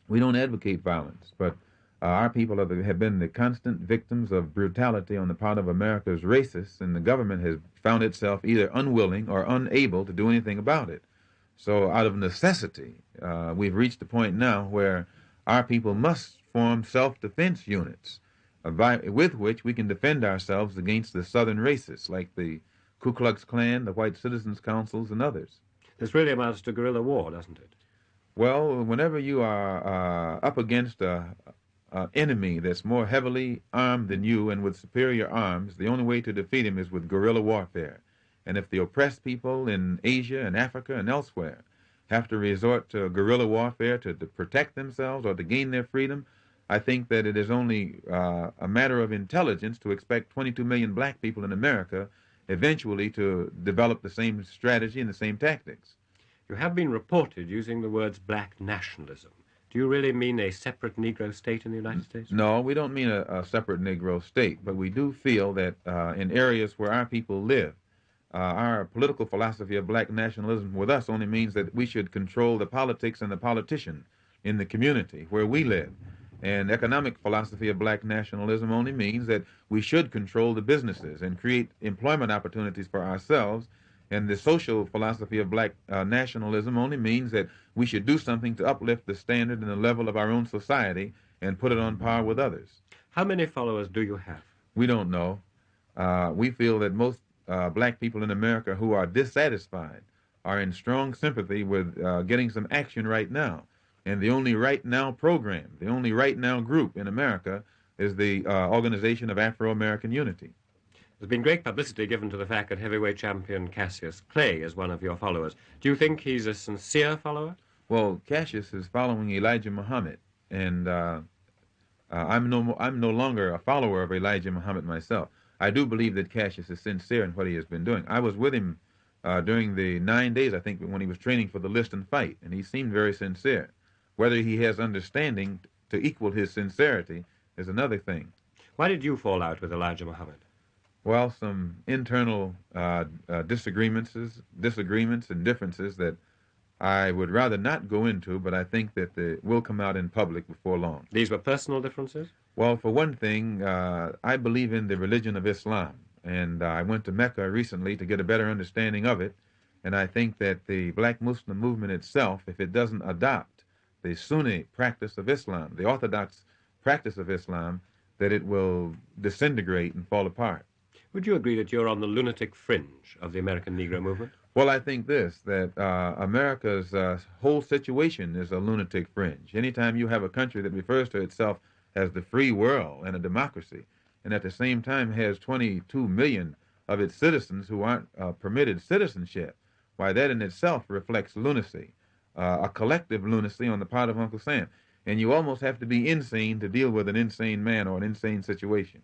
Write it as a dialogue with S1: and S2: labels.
S1: We don't advocate violence, but our people have been the constant victims of brutality on the part of America's racists, and the government has found itself either unwilling or unable to do anything about it. So out of necessity, we've reached a point now where our people must form self-defense units with which we can defend ourselves against the southern racists like the Ku Klux Klan, the White Citizens Councils, and others.
S2: This really amounts to guerrilla war, doesn't it?
S1: Well, whenever you are up against a enemy that's more heavily armed than you and with superior arms, the only way to defeat him is with guerrilla warfare. And if the oppressed people in Asia and Africa and elsewhere have to resort to guerrilla warfare to protect themselves or to gain their freedom, I think that it is only a matter of intelligence to expect 22 million black people in America eventually to develop the same strategy and the same tactics.
S2: You have been reported using the words black nationalism. Do you really mean a separate Negro state in the United States?
S1: No, we don't mean a separate Negro state, but we do feel that in areas where our people live, our political philosophy of black nationalism with us only means that we should control the politics and the politician in the community where we live. And economic philosophy of black nationalism only means that we should control the businesses and create employment opportunities for ourselves. And the social philosophy of black nationalism only means that we should do something to uplift the standard and the level of our own society and put it on par with others.
S2: How many followers do you have?
S1: We don't know. We feel that most black people in America who are dissatisfied are in strong sympathy with getting some action right now. And the only right now program, the only right now group in America is the Organization of Afro-American Unity.
S2: There's been great publicity given to the fact that heavyweight champion Cassius Clay is one of your followers. Do you think he's a sincere follower?
S1: Well, Cassius is following Elijah Muhammad, and I'm no longer a follower of Elijah Muhammad myself. I do believe that Cassius is sincere in what he has been doing. I was with him during the 9 days, I think, when he was training for the list and fight, and he seemed very sincere. Whether he has understanding to equal his sincerity is another thing.
S2: Why did you fall out with Elijah Muhammad?
S1: Well, some internal disagreements and differences that I would rather not go into, but I think that they will come out in public before long.
S2: These were personal differences?
S1: Well, for one thing, I believe in the religion of Islam, and I went to Mecca recently to get a better understanding of it, and I think that the black Muslim movement itself, if it doesn't adopt the Sunni practice of Islam, the orthodox practice of Islam, that it will disintegrate and fall apart.
S2: Would you agree that you're on the lunatic fringe of the American Negro movement?
S1: Well, I think that America's whole situation is a lunatic fringe. Anytime you have a country that refers to itself as the free world and a democracy, and at the same time has 22 million of its citizens who aren't permitted citizenship, why, that in itself reflects lunacy, a collective lunacy on the part of Uncle Sam. And you almost have to be insane to deal with an insane man or an insane situation.